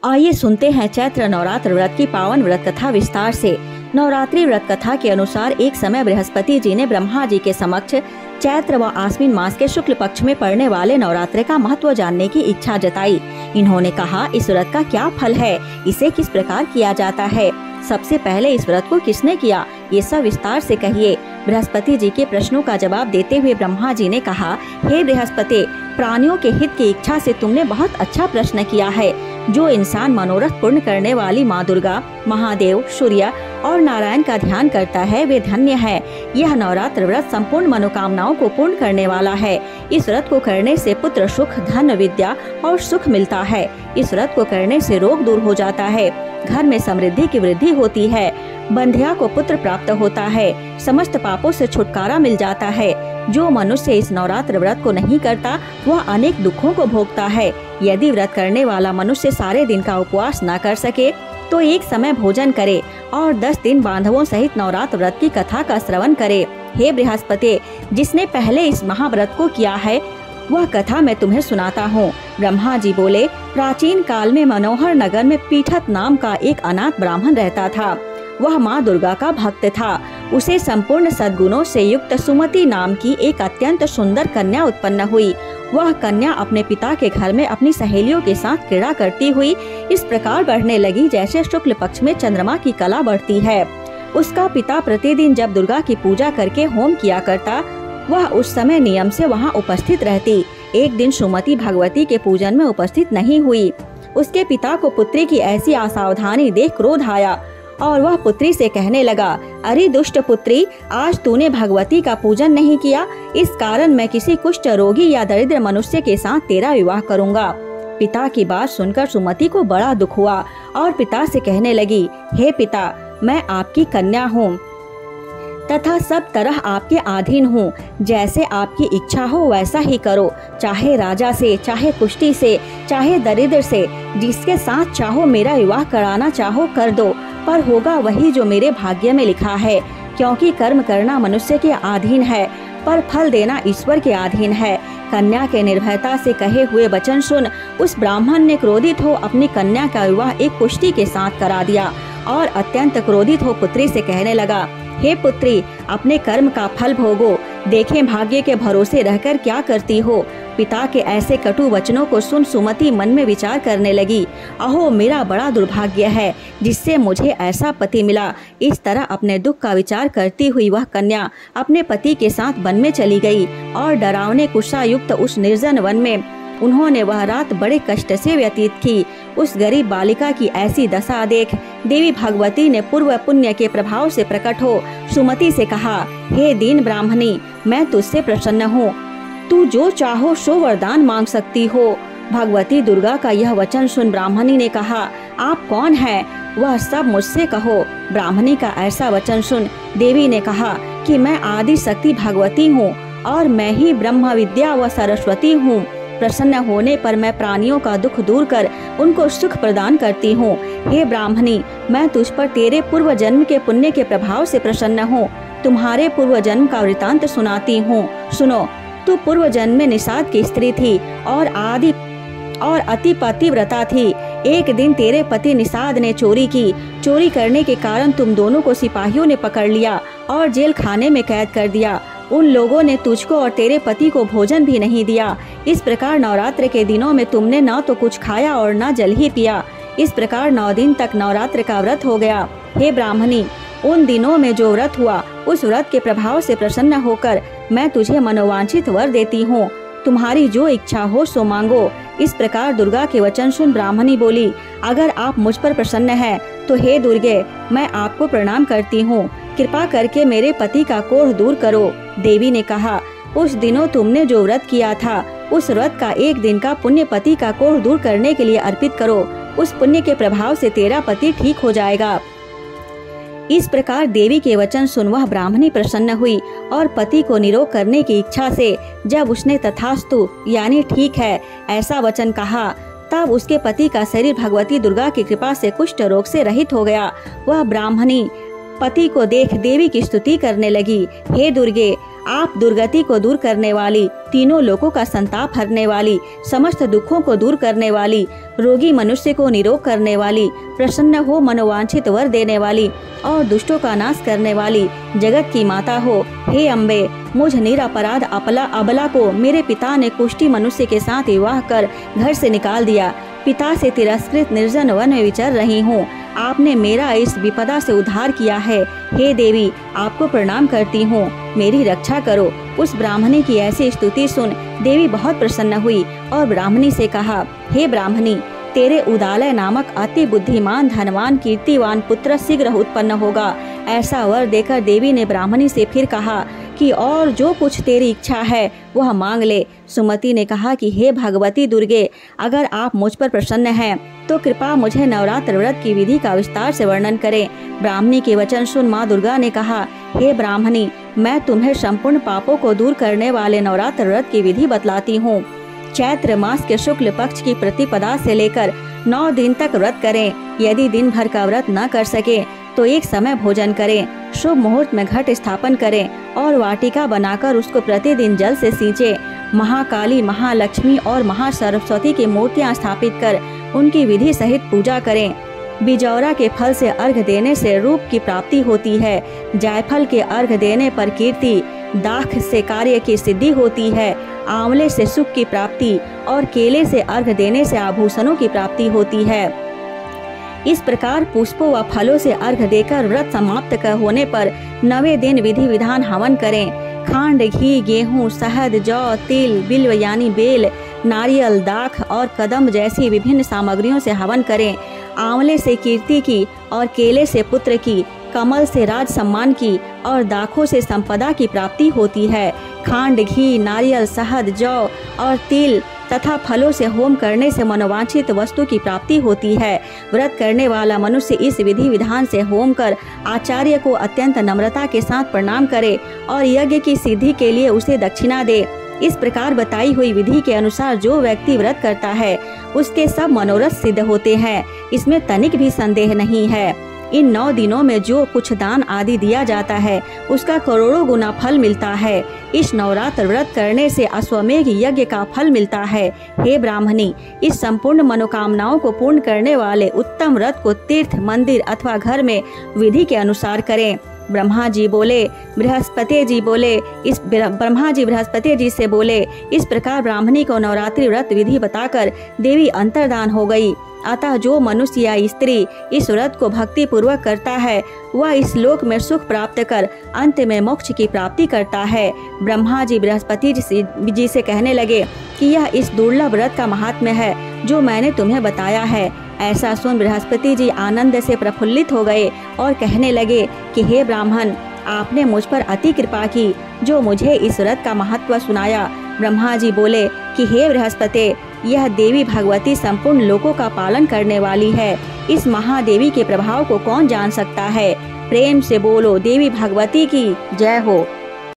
आइए सुनते हैं चैत्र नवरात्र व्रत की पावन व्रत कथा विस्तार से। नवरात्रि व्रत कथा के अनुसार एक समय बृहस्पति जी ने ब्रह्मा जी के समक्ष चैत्र व आश्विन मास के शुक्ल पक्ष में पड़ने वाले नवरात्रे का महत्व जानने की इच्छा जताई। इन्होंने कहा, इस व्रत का क्या फल है, इसे किस प्रकार किया जाता है, सबसे पहले इस व्रत को किसने किया, ये सब विस्तार से कहिए। बृहस्पति जी के प्रश्नों का जवाब देते हुए ब्रह्मा जी ने कहा, हे बृहस्पति, प्राणियों के हित की इच्छा से तुमने बहुत अच्छा प्रश्न किया है। जो इंसान मनोरथ पूर्ण करने वाली माँ दुर्गा, महादेव, सूर्य और नारायण का ध्यान करता है वे धन्य है। यह नवरात्र व्रत संपूर्ण मनोकामनाओं को पूर्ण करने वाला है। इस व्रत को करने से पुत्र सुख, धन, विद्या और सुख मिलता है। इस व्रत को करने से रोग दूर हो जाता है, घर में समृद्धि की वृद्धि होती है, बंध्या को पुत्र प्राप्त होता है, समस्त पापों से छुटकारा मिल जाता है। जो मनुष्य इस नवरात्र व्रत को नहीं करता वह अनेक दुखों को भोगता है। यदि व्रत करने वाला मनुष्य सारे दिन का उपवास न कर सके तो एक समय भोजन करे और 10 दिन बांधवों सहित नवरात्र व्रत की कथा का श्रवण करे। हे बृहस्पति, जिसने पहले इस महाव्रत को किया है वह कथा मैं तुम्हें सुनाता हूँ। ब्रह्मा जी बोले, प्राचीन काल में मनोहर नगर में पीठत नाम का एक अनाथ ब्राह्मण रहता था। वह माँ दुर्गा का भक्त था। उसे संपूर्ण सद्गुणों से युक्त सुमति नाम की एक अत्यंत सुंदर कन्या उत्पन्न हुई। वह कन्या अपने पिता के घर में अपनी सहेलियों के साथ क्रीड़ा करती हुई इस प्रकार बढ़ने लगी जैसे शुक्ल पक्ष में चंद्रमा की कला बढ़ती है। उसका पिता प्रतिदिन जब दुर्गा की पूजा करके होम किया करता वह उस समय नियम से वहाँ उपस्थित रहती। एक दिन सुमति भगवती के पूजन में उपस्थित नहीं हुई। उसके पिता को पुत्री की ऐसी असावधानी देख क्रोध आया और वह पुत्री से कहने लगा, अरे दुष्ट पुत्री, आज तूने भगवती का पूजन नहीं किया, इस कारण मैं किसी कुष्ठ रोगी या दरिद्र मनुष्य के साथ तेरा विवाह करूंगा। पिता की बात सुनकर सुमति को बड़ा दुख हुआ और पिता से कहने लगी, हे पिता, मैं आपकी कन्या हूँ तथा सब तरह आपके अधीन हूँ। जैसे आपकी इच्छा हो वैसा ही करो, चाहे राजा से, चाहे कुष्ठी से, चाहे दरिद्र से, जिसके साथ चाहो मेरा विवाह कराना चाहो कर दो, पर होगा वही जो मेरे भाग्य में लिखा है। क्योंकि कर्म करना मनुष्य के अधीन है पर फल देना ईश्वर के अधीन है। कन्या के निर्भयता से कहे हुए वचन सुन उस ब्राह्मण ने क्रोधित हो अपनी कन्या का विवाह एक कुष्ठी के साथ करा दिया और अत्यंत क्रोधित हो पुत्री से कहने लगा, हे पुत्री, अपने कर्म का फल भोगो, देखें भाग्य के भरोसे रहकर क्या करती हो। पिता के ऐसे कटु वचनों को सुन सुमति मन में विचार करने लगी, अहो मेरा बड़ा दुर्भाग्य है जिससे मुझे ऐसा पति मिला। इस तरह अपने दुख का विचार करती हुई वह कन्या अपने पति के साथ वन में चली गई और डरावने कुशा युक्त उस निर्जन वन में उन्होंने वह रात बड़े कष्ट से व्यतीत की। उस गरीब बालिका की ऐसी दशा देख देवी भगवती ने पूर्व पुण्य के प्रभाव से प्रकट हो सुमति से कहा, हे दीन ब्राह्मणी, मैं तुझसे प्रसन्न हूँ, तू जो चाहो सो वरदान मांग सकती हो। भगवती दुर्गा का यह वचन सुन ब्राह्मणी ने कहा, आप कौन हैं? वह सब मुझसे कहो। ब्राह्मणी का ऐसा वचन सुन देवी ने कहा कि मैं आदि शक्ति भगवती हूँ और मैं ही ब्रह्म विद्या व सरस्वती हूँ। प्रसन्न होने पर मैं प्राणियों का दुख दूर कर उनको सुख प्रदान करती हूँ। हे ब्राह्मणी, मैं तुझ पर तेरे पूर्व जन्म के पुण्य के प्रभाव से प्रसन्न हूँ। तुम्हारे पूर्व जन्म का वृतांत सुनाती हूँ, सुनो। तू पूर्व जन्म में निषाद की स्त्री थी और अति पतिव्रता थी। एक दिन तेरे पति निषाद ने चोरी की। चोरी करने के कारण तुम दोनों को सिपाहियों ने पकड़ लिया और जेल खाने में कैद कर दिया। उन लोगों ने तुझको और तेरे पति को भोजन भी नहीं दिया। इस प्रकार नवरात्र के दिनों में तुमने न तो कुछ खाया और न जल ही पिया। इस प्रकार 9 दिन तक नवरात्र का व्रत हो गया। हे ब्राह्मणी, उन दिनों में जो व्रत हुआ उस व्रत के प्रभाव से प्रसन्न होकर मैं तुझे मनोवांछित वर देती हूँ। तुम्हारी जो इच्छा हो सो मांगो। इस प्रकार दुर्गा के वचन सुन ब्राह्मणी बोली, अगर आप मुझ पर प्रसन्न हैं तो हे दुर्गे, मैं आपको प्रणाम करती हूँ। कृपा करके मेरे पति का कोढ़ दूर करो। देवी ने कहा, उस दिनों तुमने जो व्रत किया था उस व्रत का एक दिन का पुण्य पति का कोढ़ दूर करने के लिए अर्पित करो। उस पुण्य के प्रभाव से तेरा पति ठीक हो जाएगा। इस प्रकार देवी के वचन सुन वह ब्राह्मणी प्रसन्न हुई और पति को निरोग करने की इच्छा से जब उसने तथास्तु यानी ठीक है ऐसा वचन कहा तब उसके पति का शरीर भगवती दुर्गा की कृपा से कुष्ठ रोग से रहित हो गया। वह ब्राह्मणी पति को देख देवी की स्तुति करने लगी, हे दुर्गे, आप दुर्गति को दूर करने वाली, तीनों लोकों का संताप हरने वाली, समस्त दुखों को दूर करने वाली, रोगी मनुष्य को निरोग करने वाली, प्रसन्न हो मनोवांछित वर देने वाली और दुष्टों का नाश करने वाली जगत की माता हो। हे अम्बे, मुझ निरपराध अबला को मेरे पिता ने कुष्ठी मनुष्य के साथ विवाह कर घर से निकाल दिया। पिता से तिरस्कृत निर्जन वन में विचर रही हूँ। आपने मेरा इस विपदा से उद्धार किया है। हे देवी, आपको प्रणाम करती हूँ, मेरी रक्षा करो। उस ब्राह्मणी की ऐसी स्तुति सुन देवी बहुत प्रसन्न हुई और ब्राह्मणी से कहा, हे ब्राह्मणी, तेरे उदालय नामक अति बुद्धिमान धनवान कीर्तिवान पुत्र शीघ्र उत्पन्न होगा। ऐसा वर देकर देवी ने ब्राह्मणी से फिर कहा कि और जो कुछ तेरी इच्छा है वह मांग ले। सुमति ने कहा कि हे भगवती दुर्गे, अगर आप मुझ पर प्रसन्न हैं तो कृपा मुझे नवरात्र व्रत की विधि का विस्तार से वर्णन करें। ब्राह्मणी के वचन सुन माँ दुर्गा ने कहा, हे ब्राह्मणी, मैं तुम्हें संपूर्ण पापों को दूर करने वाले नवरात्र व्रत की विधि बतलाती हूँ। चैत्र मास के शुक्ल पक्ष की प्रतिपदा से लेकर 9 दिन तक व्रत करें। यदि दिन भर का व्रत न कर सके तो एक समय भोजन करें। शुभ मुहूर्त में घट स्थापन करें और वाटिका बनाकर उसको प्रतिदिन जल से सींचे। महाकाली, महालक्ष्मी और महासरस्वती की मूर्तियां स्थापित कर उनकी विधि सहित पूजा करें। बिजौरा के फल से अर्घ देने से रूप की प्राप्ति होती है। जायफल के अर्घ देने पर कीर्ति, दाख से कार्य की सिद्धि होती है। आंवले से सुख की प्राप्ति और केले से अर्घ देने से आभूषणों की प्राप्ति होती है। इस प्रकार पुष्पों व फलों से अर्घ देकर व्रत समाप्त होने पर 9वें दिन विधि विधान हवन करें। खांड, घी, गेहूं, शहद, जौ, तिल, बिल्व यानी बेल, नारियल, दाख और कदम जैसी विभिन्न सामग्रियों से हवन करें। आंवले से कीर्ति की और केले से पुत्र की, कमल से राज सम्मान की और दाखों से संपदा की प्राप्ति होती है। खांड, घी, नारियल, शहद, जौ और तिल तथा फलों से होम करने से मनोवांछित वस्तु की प्राप्ति होती है। व्रत करने वाला मनुष्य इस विधि विधान से होम कर आचार्य को अत्यंत नम्रता के साथ प्रणाम करे और यज्ञ की सिद्धि के लिए उसे दक्षिणा दे। इस प्रकार बताई हुई विधि के अनुसार जो व्यक्ति व्रत करता है उसके सब मनोरथ सिद्ध होते हैं। इसमें तनिक भी संदेह नहीं है। इन 9 दिनों में जो कुछ दान आदि दिया जाता है उसका करोड़ों गुना फल मिलता है। इस नवरात्र व्रत करने से अश्वमेघ यज्ञ का फल मिलता है। हे ब्राह्मणी, इस संपूर्ण मनोकामनाओं को पूर्ण करने वाले उत्तम व्रत को तीर्थ, मंदिर अथवा घर में विधि के अनुसार करें। ब्रह्मा जी बृहस्पति जी से बोले, इस प्रकार ब्राह्मणी को नवरात्रि व्रत विधि बताकर देवी अंतर्धान हो गई। अतः जो मनुष्य या स्त्री इस व्रत को भक्ति पूर्वक करता है वह इस लोक में सुख प्राप्त कर अंत में मोक्ष की प्राप्ति करता है। ब्रह्मा जी बृहस्पति जी से कहने लगे कि यह इस दुर्लभ व्रत का महात्म्य है जो मैंने तुम्हें बताया है। ऐसा सुन बृहस्पति जी आनंद से प्रफुल्लित हो गए और कहने लगे कि हे ब्राह्मण, आपने मुझ पर अति कृपा की जो मुझे इस व्रत का महत्व सुनाया। ब्रह्मा जी बोले कि हे बृहस्पति, यह देवी भगवती संपूर्ण लोकों का पालन करने वाली है। इस महादेवी के प्रभाव को कौन जान सकता है। प्रेम से बोलो, देवी भगवती की जय हो।